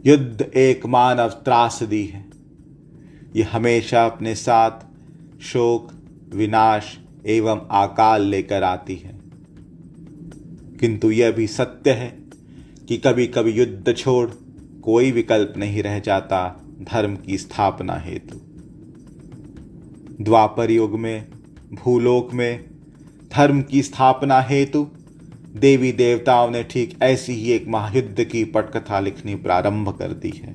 युद्ध एक मानव त्रासदी है। यह हमेशा अपने साथ शोक, विनाश एवं अकाल लेकर आती है। किंतु यह भी सत्य है कि कभी कभी युद्ध छोड़ कोई विकल्प नहीं रह जाता धर्म की स्थापना हेतु। द्वापर युग में भूलोक में धर्म की स्थापना हेतु देवी देवताओं ने ठीक ऐसी ही एक महायुद्ध की पटकथा लिखनी प्रारंभ कर दी है।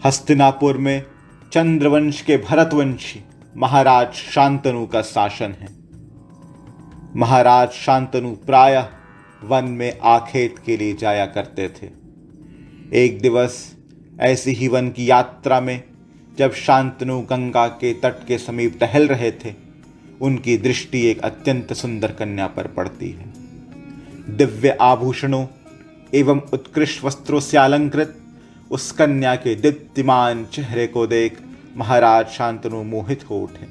हस्तिनापुर में चंद्रवंश के भरतवंशी महाराज शांतनु का शासन है। महाराज शांतनु प्रायः वन में आखेट के लिए जाया करते थे। एक दिवस ऐसी ही वन की यात्रा में जब शांतनु गंगा के तट के समीप टहल रहे थे, उनकी दृष्टि एक अत्यंत सुंदर कन्या पर पड़ती है। दिव्य आभूषणों एवं उत्कृष्ट वस्त्रों से अलंकृत उस कन्या के दीप्तिमान चेहरे को देख महाराज शांतनु मोहित हो उठे।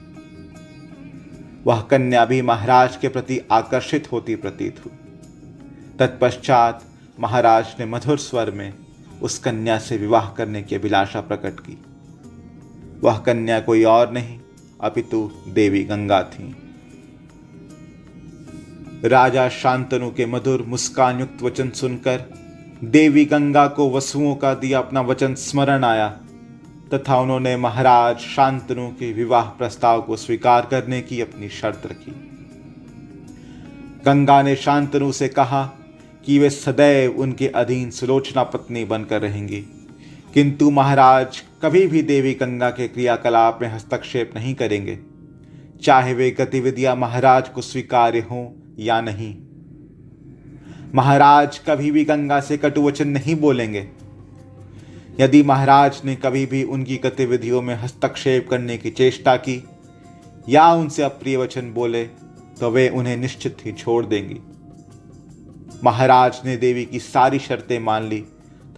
वह कन्या भी महाराज के प्रति आकर्षित होती प्रतीत हुई। तत्पश्चात महाराज ने मधुर स्वर में उस कन्या से विवाह करने की अभिलाषा प्रकट की। वह कन्या कोई और नहीं अपितु देवी गंगा थी। राजा शांतनु के मधुर मुस्कान युक्त वचन सुनकर देवी गंगा को वसुओं का दिया अपना वचन स्मरण आया तथा उन्होंने महाराज शांतनु के विवाह प्रस्ताव को स्वीकार करने की अपनी शर्त रखी। गंगा ने शांतनु से कहा कि वे सदैव उनके अधीन सुलोचना पत्नी बनकर रहेंगी, किंतु महाराज कभी भी देवी गंगा के क्रियाकलाप में हस्तक्षेप नहीं करेंगे, चाहे वे गतिविधियां महाराज को स्वीकार्य हों या नहीं। महाराज कभी भी गंगा से कटु वचन नहीं बोलेंगे। यदि महाराज ने कभी भी उनकी गतिविधियों में हस्तक्षेप करने की चेष्टा की या उनसे अप्रिय वचन बोले तो वे उन्हें निश्चित ही छोड़ देंगी। महाराज ने देवी की सारी शर्तें मान ली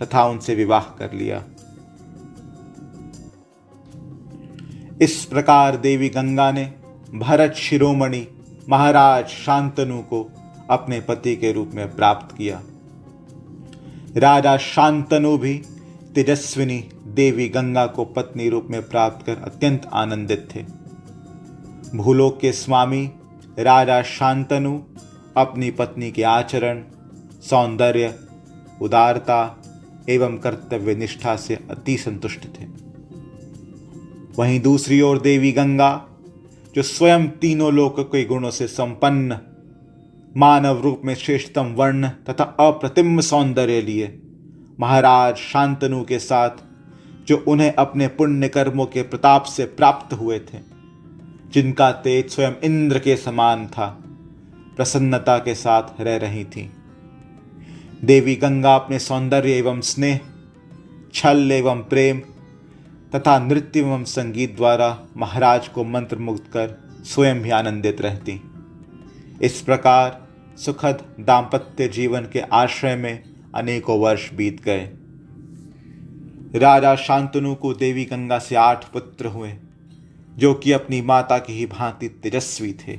तथा उनसे विवाह कर लिया। इस प्रकार देवी गंगा ने भरत शिरोमणि महाराज शांतनु को अपने पति के रूप में प्राप्त किया। राजा शांतनु भी तेजस्विनी देवी गंगा को पत्नी रूप में प्राप्त कर अत्यंत आनंदित थे। भूलोक के स्वामी राजा शांतनु अपनी पत्नी के आचरण, सौंदर्य, उदारता एवं कर्तव्य निष्ठा से अति संतुष्ट थे। वहीं दूसरी ओर देवी गंगा, जो स्वयं तीनों लोक के गुणों से संपन्न, मानव रूप में श्रेष्ठतम वर्ण तथा अप्रतिम सौंदर्य लिए महाराज शांतनु के साथ, जो उन्हें अपने पुण्य कर्मों के प्रताप से प्राप्त हुए थे, जिनका तेज स्वयं इंद्र के समान था, प्रसन्नता के साथ रह रही थी। देवी गंगा अपने सौंदर्य एवं स्नेह, छल एवं प्रेम तथा नृत्य एवं संगीत द्वारा महाराज को मंत्रमुग्ध कर स्वयं भी आनंदित रहती। इस प्रकार सुखद दाम्पत्य जीवन के आश्रय में अनेकों वर्ष बीत गए। राजा शांतनु को देवी गंगा से 8 पुत्र हुए, जो कि अपनी माता की ही भांति तेजस्वी थे।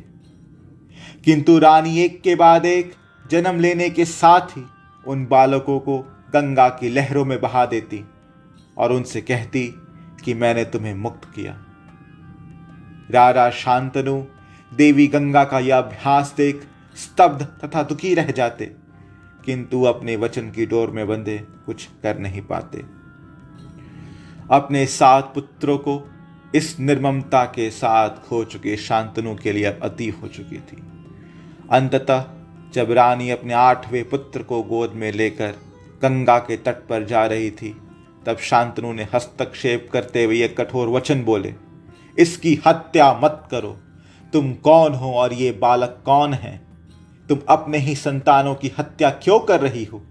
किंतु रानी एक के बाद एक जन्म लेने के साथ ही उन बालकों को गंगा की लहरों में बहा देती और उनसे कहती कि मैंने तुम्हें मुक्त किया। राजा शांतनु देवी गंगा का यह अभ्यास देख स्तब्ध तथा दुखी रह जाते, किंतु अपने वचन की डोर में बंधे कुछ कर नहीं पाते। अपने 7 पुत्रों को इस निर्ममता के साथ खो चुके शांतनु के लिए अब अति हो चुकी थी। अंततः जब रानी अपने 8वें पुत्र को गोद में लेकर गंगा के तट पर जा रही थी, तब शांतनु ने हस्तक्षेप करते हुए एक कठोर वचन बोले, इसकी हत्या मत करो। तुम कौन हो और ये बालक कौन है? तुम अपने ही संतानों की हत्या क्यों कर रही हो?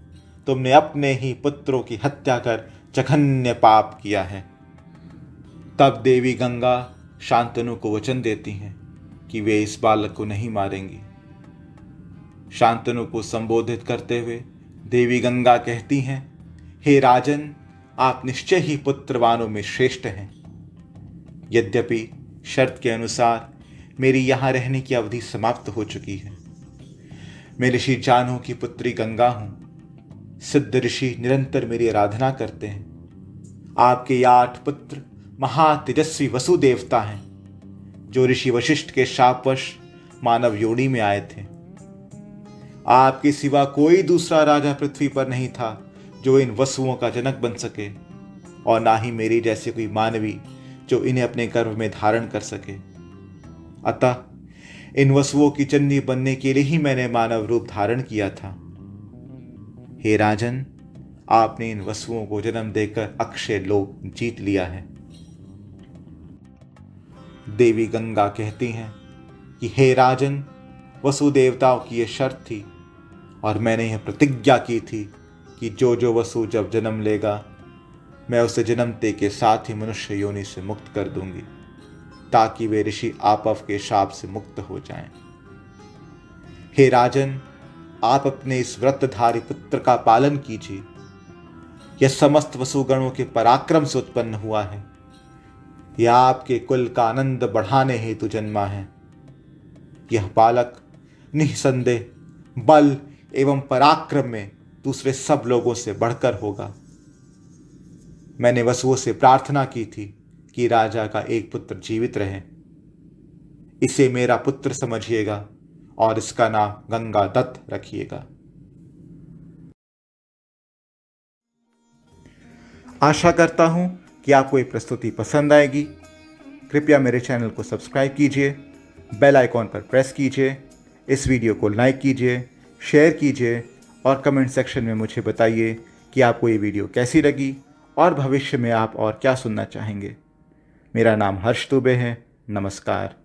तुमने अपने ही पुत्रों की हत्या कर जघन्य पाप किया है। तब देवी गंगा शांतनु को वचन देती हैं कि वे इस बालक को नहीं मारेंगी। शांतनु को संबोधित करते हुए देवी गंगा कहती हैं, हे राजन, आप निश्चय ही पुत्रवानों में श्रेष्ठ हैं। यद्यपि शर्त के अनुसार मेरी यहाँ रहने की अवधि समाप्त हो चुकी है। मैं ऋषि जानू की पुत्री गंगा हूँ। सिद्ध ऋषि निरंतर मेरी आराधना करते हैं। आपके ये 8 पुत्र महातेजस्वी वसु देवता हैं, जो ऋषि वशिष्ठ के शापवश मानव योनि में आए थे। आपके सिवा कोई दूसरा राजा पृथ्वी पर नहीं था जो इन वसुओं का जनक बन सके, और ना ही मेरी जैसे कोई मानवी जो इन्हें अपने गर्भ में धारण कर सके। अतः इन वसुओं की जननी बनने के लिए ही मैंने मानव रूप धारण किया था। हे राजन, आपने इन वसुओं को जन्म देकर अक्षय लोक जीत लिया है। देवी गंगा कहती हैं कि हे राजन, वसु देवताओं की यह शर्त थी और मैंने यह प्रतिज्ञा की थी कि जो जो वसु जब जन्म लेगा, मैं उसे जन्मते के साथ ही मनुष्य योनि से मुक्त कर दूंगी, ताकि वे ऋषि आपव के शाप से मुक्त हो जाएं। हे राजन, आप अपने इस व्रतधारी पुत्र का पालन कीजिए। यह समस्त वसुगणों के पराक्रम से उत्पन्न हुआ है। यह आपके कुल का आनंद बढ़ाने हेतु जन्मा है। यह बालक निसंदेह बल एवं पराक्रम में दूसरे सब लोगों से बढ़कर होगा। मैंने वसुओं से प्रार्थना की थी कि राजा का एक पुत्र जीवित रहे। इसे मेरा पुत्र समझिएगा और इसका नाम गंगादत्त रखिएगा। आशा करता हूं कि आपको ये प्रस्तुति पसंद आएगी। कृपया मेरे चैनल को सब्सक्राइब कीजिए, बेल आइकॉन पर प्रेस कीजिए, इस वीडियो को लाइक कीजिए, शेयर कीजिए और कमेंट सेक्शन में मुझे बताइए कि आपको ये वीडियो कैसी लगी और भविष्य में आप और क्या सुनना चाहेंगे। मेरा नाम हर्ष दुबे है। नमस्कार।